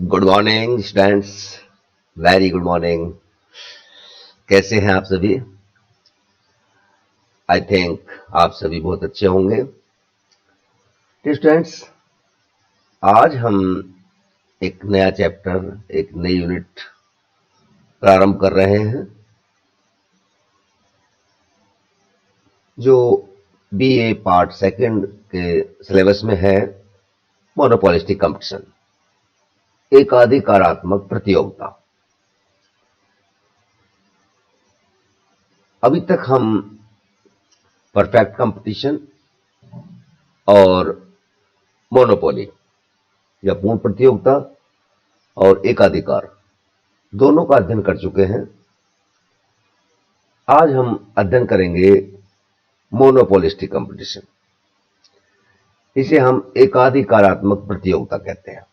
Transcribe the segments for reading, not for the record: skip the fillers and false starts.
Good morning students. Very good morning. कैसे हैं आप सभी? आई थिंक आप सभी बहुत अच्छे होंगे। स्टूडेंट्स, आज हम एक नया चैप्टर, एक नई यूनिट प्रारंभ कर रहे हैं जो बीए पार्ट सेकंड के सिलेबस में है। मोनोपोलिस्टिक कंपटीशन, एकाधिकारात्मक प्रतियोगिता। अभी तक हम परफेक्ट कंपटीशन और मोनोपोली या पूर्ण प्रतियोगिता और एकाधिकार दोनों का अध्ययन कर चुके हैं। आज हम अध्ययन करेंगे मोनोपोलिस्टिक कंपटीशन। इसे हम एकाधिकारात्मक प्रतियोगिता कहते हैं।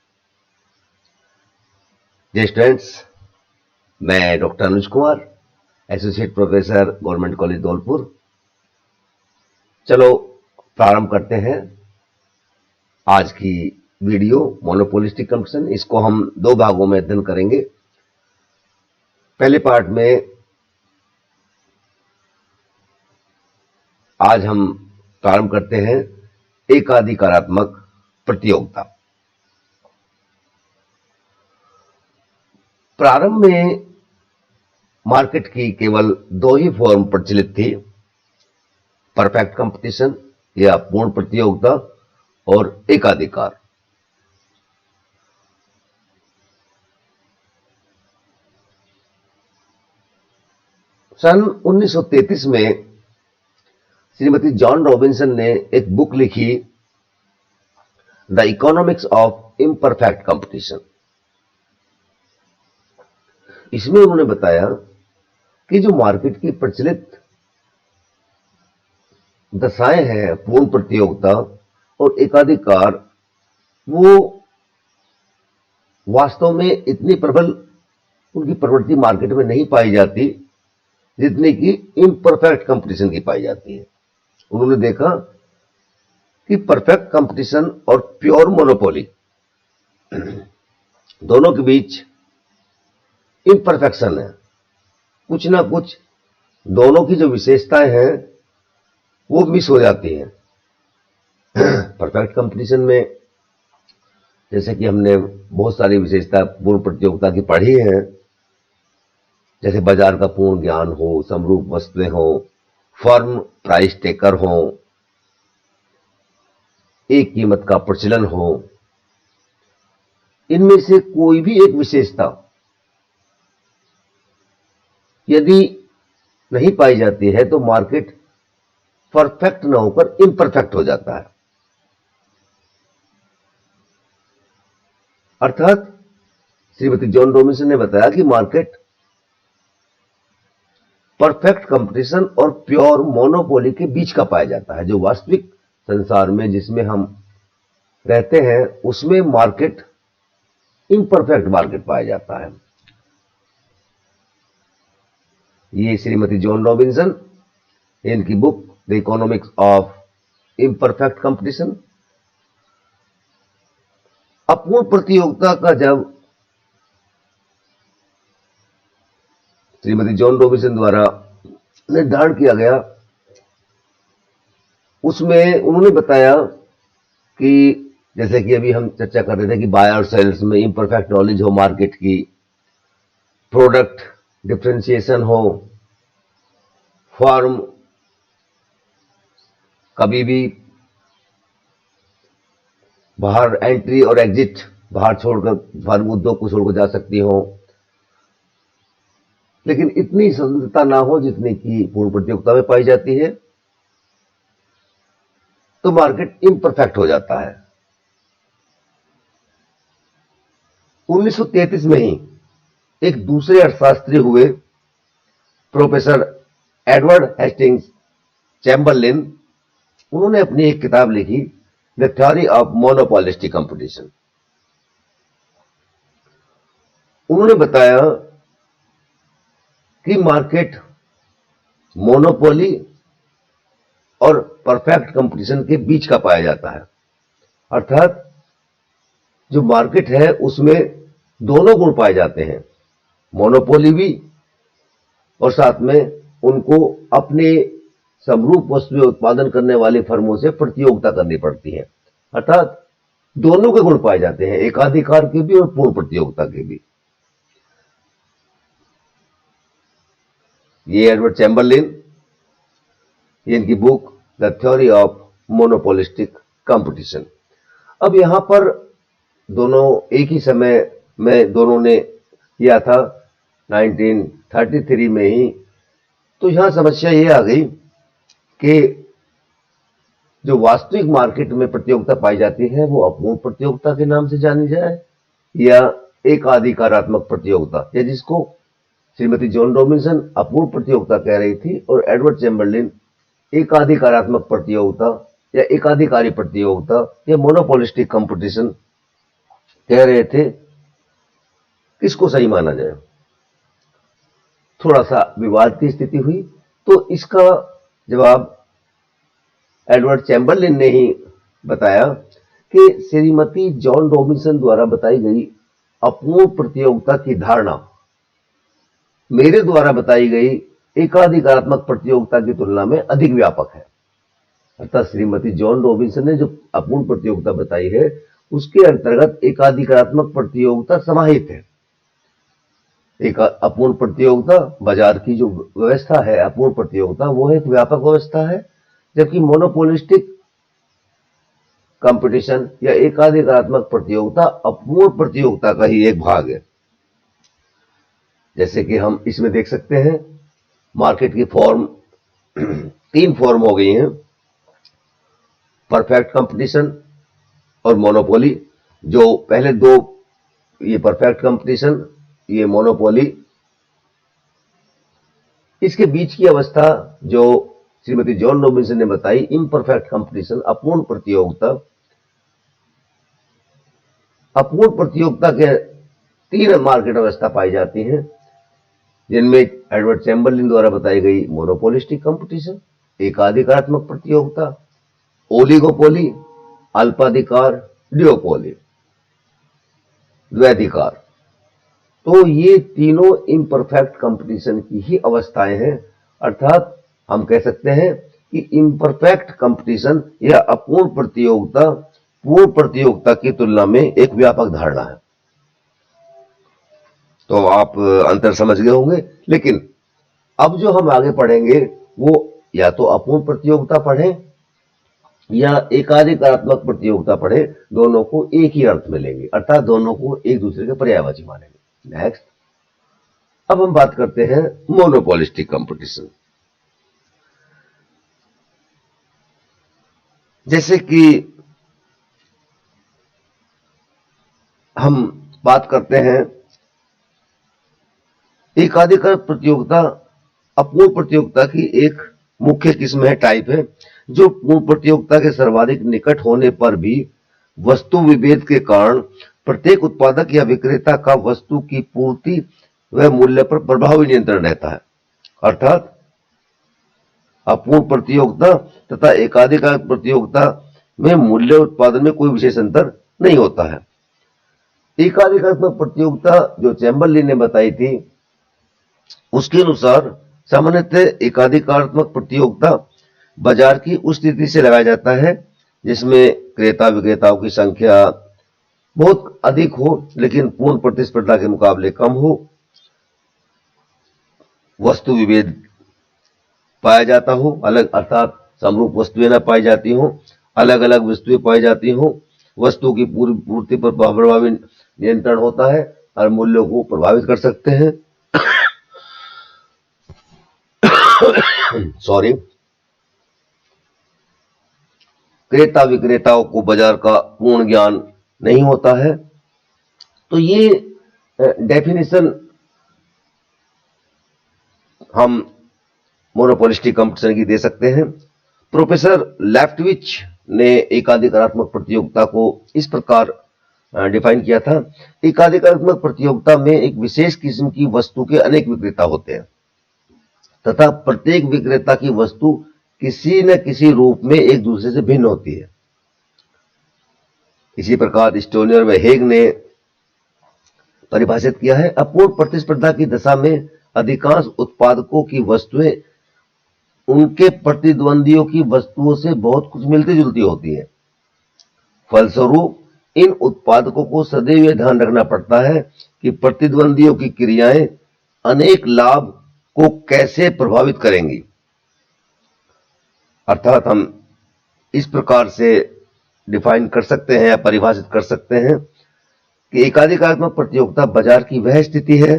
जी स्टूडेंट्स, मैं doctor Anuj Kumar, associate professor, government college Dholpur. चलो प्रारंभ करते हैं आज की वीडियो मोनोपोलिस्टिक कंपटीशन। इसको हम दो भागों में अध्ययन करेंगे। पहले पार्ट में आज हम प्रारंभ करते हैं एकाधिकारात्मक प्रतियोगिता। प्रारंभ में मार्केट की केवल दो ही फॉर्म प्रचलित थी, परफेक्ट कंपटीशन या पूर्ण प्रतियोगिता और एकाधिकार। सन 1933 में श्रीमती जॉन रॉबिन्सन ने एक बुक लिखी, the economics of imperfect competition. इसमें उन्होंने बताया कि जो मार्केट की प्रचलित दशाएं हैं, पूर्ण प्रतियोगिता और एकाधिकार, वो वास्तव में इतनी प्रबल उनकी प्रवृत्ति मार्केट में नहीं पाई जाती जितनी कि इम्परफेक्ट कंपटीशन की पाई जाती है। उन्होंने देखा कि परफेक्ट कंपटीशन और प्योर मोनोपोली दोनों के बीच इम्परफेक्शन है, कुछ ना कुछ दोनों की जो विशेषताएं हैं वो मिस हो जाती हैं। परफेक्ट कंपटीशन में जैसे कि हमने बहुत सारी विशेषता पूर्ण प्रतियोगिता की पढ़ी है, जैसे बाजार का पूर्ण ज्ञान हो, समरूप वस्तुएं हो, फर्म प्राइस टेकर हो, एक कीमत का प्रचलन हो। इनमें से कोई भी एक विशेषता यदि नहीं पाई जाती है तो मार्केट परफेक्ट न होकर इम्परफेक्ट हो जाता है। अर्थात श्रीमती जॉन रॉबिन्सन ने बताया कि मार्केट परफेक्ट कंपटीशन और प्योर मोनोपोली के बीच का पाया जाता है। जो वास्तविक संसार में जिसमें हम रहते हैं उसमें मार्केट इम्परफेक्ट मार्केट पाया जाता है। ये श्रीमती जॉन रॉबिन्सन, इनकी book the economics of imperfect competition. अपूर्ण प्रतियोगिता का जब श्रीमती जॉन रॉबिन्सन द्वारा निर्धारण किया गया, उसमें उन्होंने बताया कि जैसे कि अभी हम चर्चा कर रहे थे कि बाय और सेल्स में इम्परफेक्ट नॉलेज हो मार्केट की, प्रोडक्ट डिफरेंशिएशन हो, फर्म कभी भी बाहर एंट्री और एग्जिट, बाहर छोड़कर फर्म उद्योग को छोड़कर जा सकती हो, लेकिन इतनी स्वतंत्रता ना हो जितनी कि पूर्ण प्रतियोगिता में पाई जाती है, तो मार्केट इम्परफेक्ट हो जाता है। 1933 में ही एक दूसरे अर्थशास्त्री हुए, प्रोफेसर एडवर्ड हेस्टिंग्स चैम्बरलिन। उन्होंने अपनी एक किताब लिखी, the theory of monopolistic competition. उन्होंने बताया कि मार्केट मोनोपोली और परफेक्ट कंपटीशन के बीच का पाया जाता है। अर्थात जो मार्केट है उसमें दोनों गुण पाए जाते हैं, मोनोपोली भी और साथ में उनको अपने समरूप वस्तुएं उत्पादन करने वाली फर्मों से प्रतियोगिता करनी पड़ती है। अर्थात दोनों के गुण पाए जाते हैं, एकाधिकार के भी और पूर्ण प्रतियोगिता के भी। ये एडवर्ड चैम्बरलिन, ये इनकी book the theory of monopolistic competition. अब यहां पर दोनों एक ही समय में दोनों ने किया था 1933 में ही। तो यहां समस्या ये आ गई कि जो वास्तविक मार्केट में प्रतियोगिता पाई जाती है वो अपूर्ण प्रतियोगिता के नाम से जानी जाए या एकाधिकारात्मक प्रतियोगिता, या जिसको श्रीमती जॉन रॉबिन्सन अपूर्ण प्रतियोगिता कह रही थी और एडवर्ड चैम्बरलिन एकाधिकारात्मक प्रतियोगिता या एकाधिकारी प्रतियोगिता या मोनोपोलिस्टिक कंपटीशन कह रहे थे। किसको सही माना जाए? थोड़ा सा विवाद की स्थिति हुई, तो इसका जवाब एडवर्ड चैम्बरलिन ने ही बताया कि श्रीमती जॉन रॉबिन्सन द्वारा बताई गई अपूर्ण प्रतियोगिता की धारणा मेरे द्वारा बताई गई एकाधिकारात्मक प्रतियोगिता की तुलना में अधिक व्यापक है। अर्थात श्रीमती जॉन रॉबिन्सन ने जो अपूर्ण प्रतियोगिता बताई है उसके अंतर्गत एकाधिकारात्मक प्रतियोगिता समाहित है। एक अपूर्ण प्रतियोगिता, बाजार की जो व्यवस्था है अपूर्ण प्रतियोगिता, वो एक व्यापक व्यवस्था है, जबकि मोनोपोलिस्टिक कंपटीशन या एकाधिकारात्मक प्रतियोगिता अपूर्ण प्रतियोगिता का ही एक भाग है। जैसे कि हम इसमें देख सकते हैं, मार्केट की फॉर्म 3 फॉर्म हो गई हैं, परफेक्ट कंपटीशन और मोनोपोली। जो पहले 2, ये परफेक्ट कंपटीशन, ये मोनोपोली, इसके बीच की अवस्था जो श्रीमती जॉन रॉबिन्सन ने बताई इम्परफेक्ट कंपटीशन, अपूर्ण प्रतियोगिता। अपूर्ण प्रतियोगिता के 3 मार्केट अवस्था पाई जाती हैं, जिनमें एडवर्ड चैम्बरलिन द्वारा बताई गई मोनोपोलिस्टिक कंपटीशन, एकाधिकारात्मक प्रतियोगिता, ओलिगोपोली, अल्पाधिकार, डिओपोली, द्वैधिकार। तो ये तीनों इम्परफेक्ट कंपटीशन की ही अवस्थाएं हैं। अर्थात हम कह सकते हैं कि इम्परफेक्ट कंपटीशन या अपूर्ण प्रतियोगिता पूर्ण प्रतियोगिता की तुलना में एक व्यापक धारणा है। तो आप अंतर समझ गए होंगे। लेकिन अब जो हम आगे पढ़ेंगे वो या तो अपूर्ण प्रतियोगिता पढ़ें या एकाधिकारात्मक प्रतियोगिता पढ़ें, दोनों को एक ही अर्थ में लेंगे, अर्थात दोनों को एक दूसरे के पर्यायवाची मानेंगे। नेक्स्ट, अब हम बात करते हैं मोनोपोलिस्टिक कंपटीशन। जैसे कि हम बात करते हैं एकाधिकार प्रतियोगिता अपूर्ण प्रतियोगिता की एक मुख्य किस्म है, टाइप है, जो पूर्ण प्रतियोगिता के सर्वाधिक निकट होने पर भी वस्तु विभेद के कारण प्रत्येक उत्पादक या विक्रेता का वस्तु की पूर्ति व मूल्य पर प्रभावी नियंत्रण रहता है। अर्थात अपूर्ण प्रतियोगिता तथा एकाधिकार प्रतियोगिता में मूल्य उत्पादन में कोई विशेष अंतर नहीं होता है। एकाधिकारात्मक प्रतियोगिता जो चैम्बरलिन ने बताई थी उसके अनुसार सामान्यतः एकाधिकारात्मक प्रतियोगिता बाजार की उस स्थिति से लगाया जाता है जिसमें क्रेता विक्रेताओं की संख्या बहुत अधिक हो लेकिन पूर्ण प्रतिस्पर्धा के मुकाबले कम हो, वस्तु विभेद पाया जाता हो, अलग अर्थात समरूप वस्तुएं न पाई जाती हो, अलग अलग वस्तुएं पाई जाती हो, वस्तु की पूर्ति पर प्रभावी नियंत्रण होता है और मूल्यों को प्रभावित कर सकते हैं। सॉरी, क्रेता विक्रेताओं को बाजार का पूर्ण ज्ञान नहीं होता है। तो ये डेफिनेशन हम मोनोपोलिस्टिक कंपटीशन की दे सकते हैं। प्रोफेसर लेफ्टविच ने एकाधिकारात्मक प्रतियोगिता को इस प्रकार डिफाइन किया था। एकाधिकारात्मक प्रतियोगिता में एक विशेष किस्म की वस्तु के अनेक विक्रेता होते हैं तथा प्रत्येक विक्रेता की वस्तु किसी न किसी रूप में एक दूसरे से भिन्न होती है। इसी प्रकार स्टोनियर व हेग ने परिभाषित किया है। अपूर्ण प्रतिस्पर्धा की दशा में अधिकांश उत्पादकों की वस्तुएं उनके प्रतिद्वंदियों की वस्तुओं से बहुत कुछ मिलती जुलती होती है। फलस्वरूप इन उत्पादकों को सदैव यह ध्यान रखना पड़ता है कि प्रतिद्वंदियों की क्रियाएं अनेक लाभ को कैसे प्रभावित करेंगी। अर्थात हम इस प्रकार से डिफाइन कर सकते हैं या परिभाषित कर सकते हैं कि एकाधिकारात्मक प्रतियोगिता बाजार की वह स्थिति है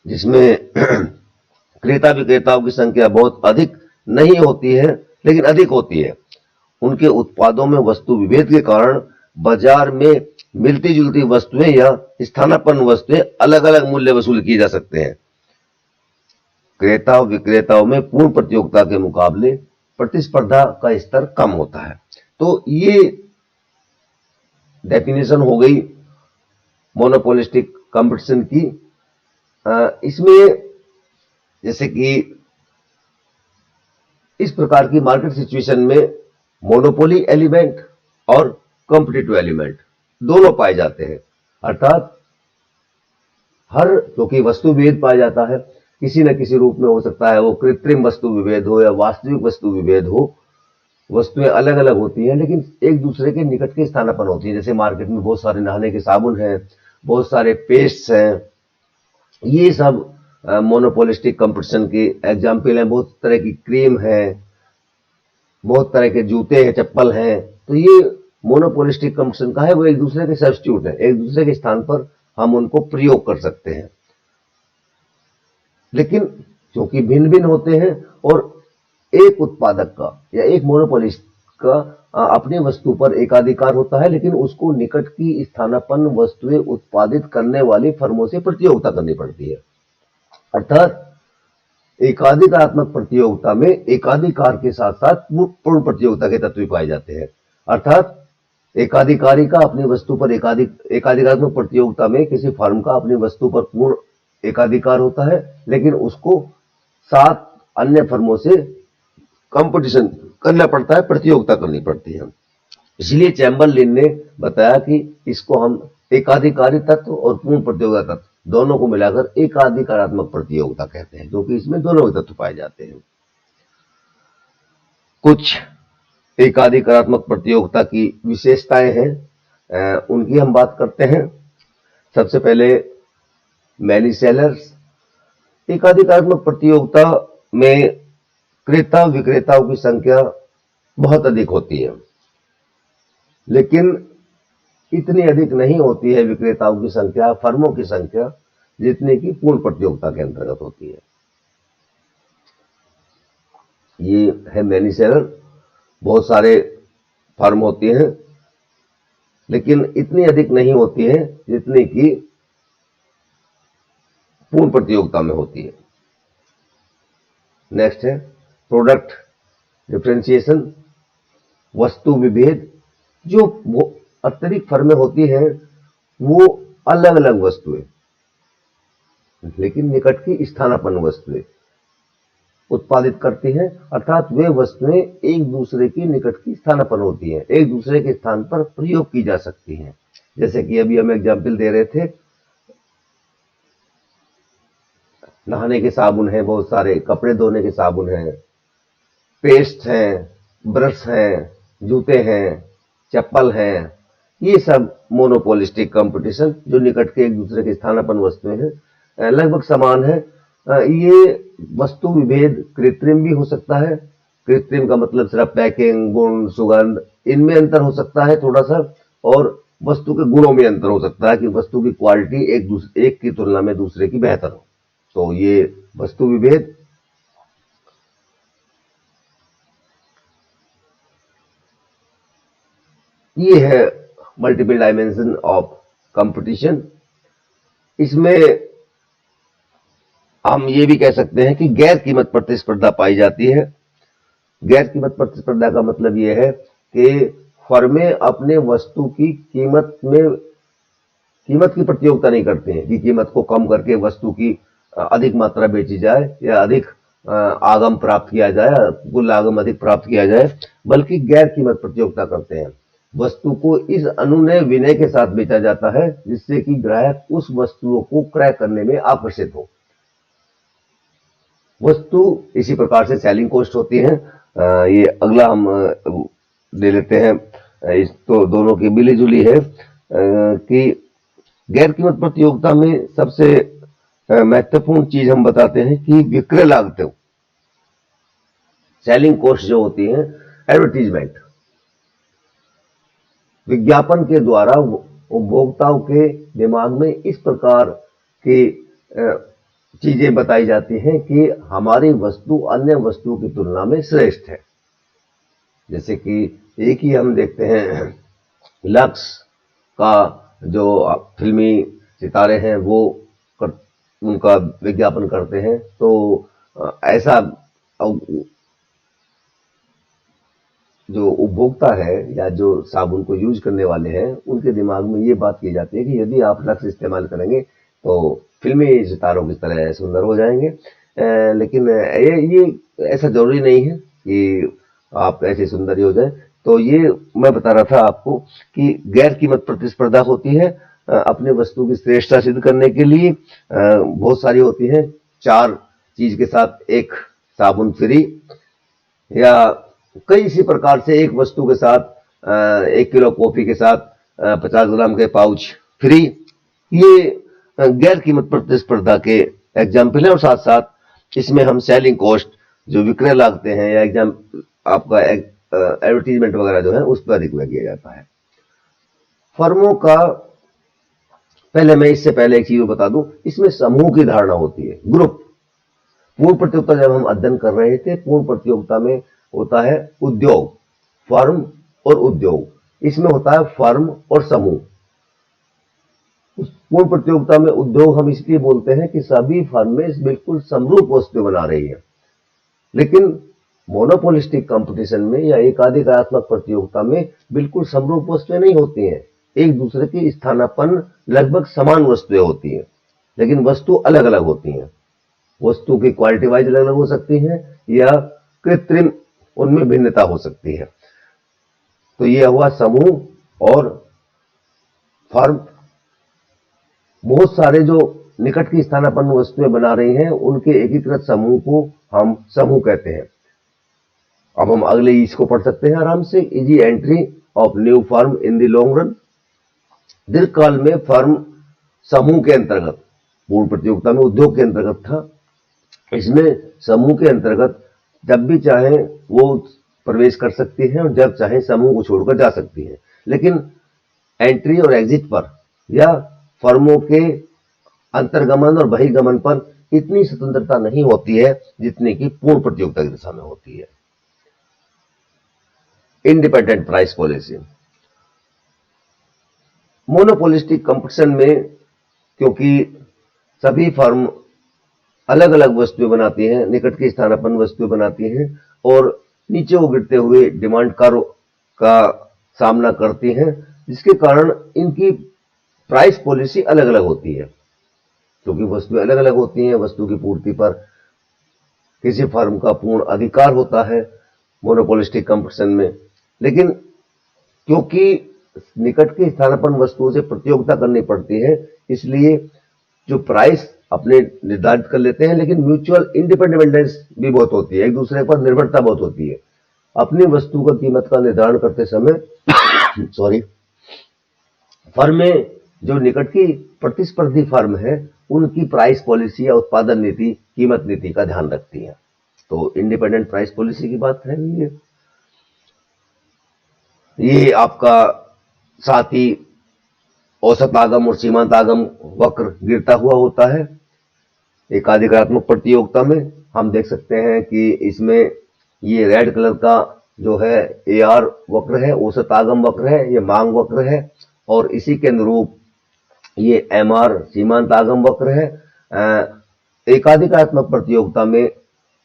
जिसमें क्रेता विक्रेताओं की संख्या बहुत अधिक नहीं होती है लेकिन अधिक होती है। उनके उत्पादों में वस्तु विभेद के कारण बाजार में मिलती जुलती वस्तुएं या स्थानापन्न वस्तुएं अलग अलग मूल्य वसूल किए जा सकते हैं। क्रेता विक्रेताओं में पूर्ण प्रतियोगिता के मुकाबले प्रतिस्पर्धा का स्तर कम होता है। तो ये डेफिनेशन हो गई मोनोपोलिस्टिक कंपटीशन की। इसमें जैसे कि इस प्रकार की मार्केट सिचुएशन में मोनोपोली एलिमेंट और कॉम्पिटिटिव एलिमेंट दोनों पाए जाते हैं। अर्थात क्योंकि वस्तु विभेद पाया जाता है, किसी न किसी रूप में हो सकता है, वो कृत्रिम वस्तु विभेद हो या वास्तविक वस्तु विभेद हो, वस्तुएं अलग अलग होती हैं लेकिन एक दूसरे के निकट के स्थानापन्न होती हैं। जैसे मार्केट में बहुत सारे नहाने के साबुन हैं, बहुत सारे पेस्ट्स हैं, ये सब मोनोपोलिस्टिक कंपटीशन के एग्जाम्पल हैं। बहुत तरह की क्रीम है, बहुत तरह के जूते हैं, चप्पल हैं। तो ये मोनोपोलिस्टिक कंपटीशन का है, वो एक दूसरे के सब्स्टिट्यूट है, एक दूसरे के स्थान पर हम उनको प्रयोग कर सकते हैं। लेकिन क्योंकि भिन्न भिन्न होते हैं और एक उत्पादक का या एक मोनोपोलिस्ट का अपनी वस्तु पर एकाधिकार होता है, लेकिन उसको निकट की स्थानापन्न वस्तुएं उत्पादित करने वाली फर्मों से प्रतियोगिता करनी पड़ती है। अर्थात एकाधिकारात्मक प्रतियोगिता में एकाधिकार के साथ साथ पूर्ण प्रतियोगिता के तत्व पाए जाते हैं। अर्थात एकाधिकारी का अपनी वस्तु पर एकाधिकारात्मक प्रतियोगिता में किसी फर्म का अपनी वस्तु पर पूर्ण एकाधिकार होता है, लेकिन उसको 7 अन्य फर्मों से कंपटीशन करना पड़ता है, प्रतियोगिता करनी पड़ती है। इसलिए चैम्बरलिन ने बताया कि इसको हम एकाधिकारी तत्व और पूर्ण प्रतियोगिता तत्व दोनों को मिलाकर एकाधिकारात्मक प्रतियोगिता कहते हैं, क्योंकि इसमें दोनों के तत्व पाए जाते हैं। कुछ एकाधिकारात्मक प्रतियोगिता की विशेषताएं हैं, उनकी हम बात करते हैं। सबसे पहले मैनी सेलर्स। एकाधिकारात्मक प्रतियोगिता में क्रेता विक्रेताओं की संख्या बहुत अधिक होती है, लेकिन इतनी अधिक नहीं होती है विक्रेताओं की संख्या, फर्मों की संख्या, जितने की पूर्ण प्रतियोगिता के अंतर्गत होती है। ये है मैनी सेलर। बहुत सारे फर्म होती हैं लेकिन इतनी अधिक नहीं होती है जितनी की पूर्ण प्रतियोगिता में होती है। नेक्स्ट है प्रोडक्ट डिफरेंशिएशन, वस्तु विभेद। जो अतिरिक्त फर्में होती हैं वो अलग अलग वस्तुएं लेकिन निकट की स्थानापन्न वस्तुएं उत्पादित करती हैं। अर्थात वे वस्तुएं एक दूसरे की निकट की स्थानापन्न होती हैं, एक दूसरे के स्थान पर प्रयोग की जा सकती हैं। जैसे कि अभी हम एग्जाम्पल दे रहे थे, नहाने के साबुन हैं, बहुत सारे कपड़े धोने के साबुन हैं, पेस्ट हैं, ब्रश हैं, जूते हैं, चप्पल हैं। ये सब मोनोपोलिस्टिक कंपटीशन जो निकट के एक दूसरे के स्थानापन्न वस्तुएं हैं, लगभग समान है। ये वस्तु विभेद कृत्रिम भी हो सकता है। कृत्रिम का मतलब सिर्फ पैकिंग, गुण, सुगंध, इनमें अंतर हो सकता है थोड़ा सा, और वस्तु के गुणों में अंतर हो सकता है कि वस्तु की क्वालिटी एक की तुलना में दूसरे की बेहतर हो। तो ये वस्तु विभेद। ये है मल्टीपल डायमेंशन ऑफ कंपटीशन। इसमें हम ये भी कह सकते हैं कि गैर कीमत प्रतिस्पर्धा पाई जाती है। गैर कीमत प्रतिस्पर्धा का मतलब यह है कि फर्में अपने वस्तु की कीमत की प्रतियोगिता नहीं करते हैं कि कीमत को कम करके वस्तु की अधिक मात्रा बेची जाए या अधिक आगम प्राप्त किया जाए, कुल आगम अधिक प्राप्त किया जाए, बल्कि गैर कीमत प्रतियोगिता करते हैं। वस्तु को इस अनुनय विनय के साथ बेचा जाता है जिससे कि ग्राहक उस वस्तुओं को क्रय करने में आकर्षित हो। वस्तु इसी प्रकार से सेलिंग कॉस्ट होती है। ये अगला हम ले लेते हैं। इस तो दोनों की मिली जुली है कि गैर कीमत प्रतियोगिता में सबसे महत्वपूर्ण चीज हम बताते हैं कि विक्रय लागतें, सेलिंग कॉस्ट जो होती है, एडवर्टीजमेंट, विज्ञापन के द्वारा उपभोक्ताओं के दिमाग में इस प्रकार की चीजें बताई जाती हैं कि हमारी वस्तु अन्य वस्तुओं की तुलना में श्रेष्ठ है। जैसे कि एक ही हम देखते हैं, लक्स का जो फिल्मी सितारे हैं वो उनका विज्ञापन करते हैं, तो ऐसा जो उपभोक्ता है या जो साबुन को यूज करने वाले हैं उनके दिमाग में ये बात की जाती है कि यदि आप लक्स इस्तेमाल करेंगे तो फिल्मी सितारों की तरह सुंदर हो जाएंगे। लेकिन ये ऐसा जरूरी नहीं है कि आप ऐसे सुंदर ही हो जाए। तो ये मैं बता रहा था आपको कि गैर कीमत प्रतिस्पर्धा होती है अपने वस्तु की श्रेष्ठता सिद्ध करने के लिए। बहुत सारी होती हैं, 4 चीज के साथ एक साबुन फ्री, या कई इसी प्रकार से एक वस्तु के साथ 1 किलो कॉफी के साथ 50 ग्राम के पाउच फ्री। ये गैर कीमत प्रतिस्पर्धा के एग्जाम्पल है। और साथ साथ इसमें हम सेलिंग कॉस्ट, जो विक्रय लागतें हैं, या एग्जाम आपका एडवर्टीजमेंट वगैरह जो है उस पर अधिक किया जाता है। फर्मों का, पहले मैं इससे पहले एक चीज बता दूं, इसमें समूह की धारणा होती है, ग्रुप। पूर्ण प्रतियोगिता जब हम अध्ययन कर रहे थे, पूर्ण प्रतियोगिता में होता है उद्योग, फर्म और उद्योग, इसमें होता है फर्म और समूह। पूर्ण प्रतियोगिता में उद्योग हम इसलिए बोलते हैं कि सभी फर्में बिल्कुल समरूप वस्तु बना रही है, लेकिन मोनोपोलिस्टिक कंपटीशन में या एकाधिकारत्मक प्रतियोगिता में बिल्कुल समरूप वस्तुएं नहीं होती हैं। एक दूसरे की स्थानापन्न लगभग समान वस्तुएं होती हैं, लेकिन वस्तु अलग अलग होती हैं। वस्तु की क्वालिटी वाइज अलग अलग हो सकती है या कृत्रिम उनमें भिन्नता हो सकती है। तो यह हुआ समूह और फर्म। बहुत सारे जो निकट की स्थानापन्न वस्तुएं बना रही हैं उनके एकीकृत समूह को हम समूह कहते हैं। अब हम अगले इसको पढ़ सकते हैं आराम से। Easy entry of new firm in the long run. दीर्घकाल में फर्म समूह के अंतर्गत, पूर्ण प्रतियोगिता में उद्योग के अंतर्गत था, इसमें समूह के अंतर्गत जब भी चाहे वो प्रवेश कर सकती है और जब चाहे समूह को छोड़कर जा सकती है। लेकिन एंट्री और एग्जिट पर या फर्मों के अंतर्गमन और बहिर्गमन पर इतनी स्वतंत्रता नहीं होती है जितनी कि पूर्ण प्रतियोगिता की दिशा में होती है। Independent price policy. Monopolistic competition में क्योंकि सभी फर्म अलग अलग वस्तुएं बनाती हैं, निकट की स्थानापन्न वस्तुएं बनाती हैं और नीचे को गिरते हुए डिमांड का सामना करती हैं, जिसके कारण इनकी प्राइस पॉलिसी अलग अलग होती है। क्योंकि वस्तुएं अलग अलग होती हैं, वस्तु की पूर्ति पर किसी फर्म का पूर्ण अधिकार होता है मोनोपोलिस्टिक कंपटीशन में। लेकिन क्योंकि निकट की स्थानापन्न वस्तुओं से प्रतियोगिता करनी पड़ती है, इसलिए जो प्राइस अपने निर्धारित कर लेते हैं, लेकिन म्यूचुअल इंडिपेंडेंस भी बहुत होती है, एक दूसरे पर निर्भरता बहुत होती है। अपनी वस्तु का कीमत का निर्धारण करते समय फर्में जो निकट की प्रतिस्पर्धी फर्म है उनकी प्राइस पॉलिसी या उत्पादन नीति, कीमत नीति का ध्यान रखती है। तो इंडिपेंडेंट प्राइस पॉलिसी की बात है। ये आपका साथ ही औसत आगम और सीमांत आगम वक्र गिरता हुआ होता है। एकाधिकारात्मक प्रतियोगिता में हम देख सकते हैं कि इसमें ये रेड कलर का जो है AR वक्र है, औसत आगम वक्र है, ये मांग वक्र है, और इसी के अनुरूप ये MR सीमांत आगम वक्र है। एकाधिकारात्मक प्रतियोगिता में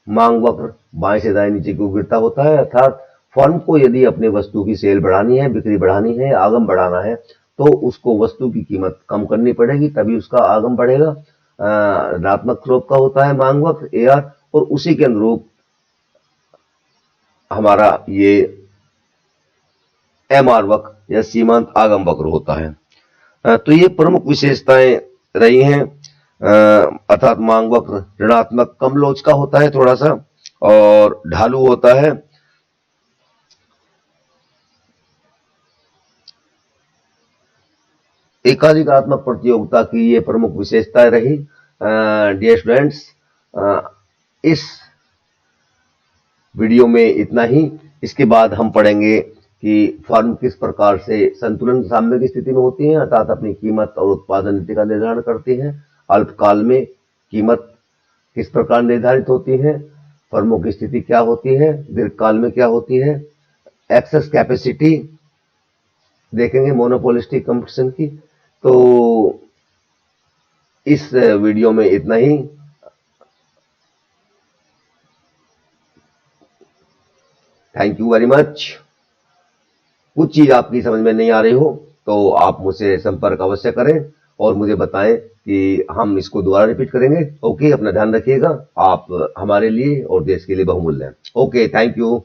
मांग वक्र बाएं से दाएं नीचे को गिरता होता है, अर्थात फर्म को यदि अपने वस्तु की सेल बढ़ानी है, बिक्री बढ़ानी है, आगम बढ़ाना है, तो उसको वस्तु की कीमत कम करनी पड़ेगी, तभी उसका आगम बढ़ेगा। ऋणात्मक स्लोप का होता है मांग वक्र AR, और उसी के अनुरूप हमारा ये MR वक्र या सीमांत आगम वक्र होता है। तो ये प्रमुख विशेषताएं रही हैं। अर्थात मांग वक्र ऋणात्मक कम लोच का होता है थोड़ा सा, और ढालू होता है। एकाधिकात्मक प्रतियोगिता की ये प्रमुख विशेषताएं रही। डियर स्टूडेंट्स, इस वीडियो में इतना ही। इसके बाद हम पढ़ेंगे कि फर्म किस प्रकार से संतुलन साम्य की स्थिति में होती है, अर्थात अपनी कीमत और उत्पादन नीति का निर्धारण करती है। अल्पकाल में कीमत किस प्रकार निर्धारित होती है, फर्मों की स्थिति क्या होती है, दीर्घकाल में क्या होती है, एक्सेस कैपेसिटी देखेंगे मोनोपोलिस्टिक कंपटीशन की। तो इस वीडियो में इतना ही। Thank you very much. कुछ चीज आपकी समझ में नहीं आ रही हो तो आप मुझसे संपर्क अवश्य करें और मुझे बताएं कि हम इसको दोबारा रिपीट करेंगे। ओके, अपना ध्यान रखिएगा। आप हमारे लिए और देश के लिए बहुमूल्य हैं। Okay, thank you.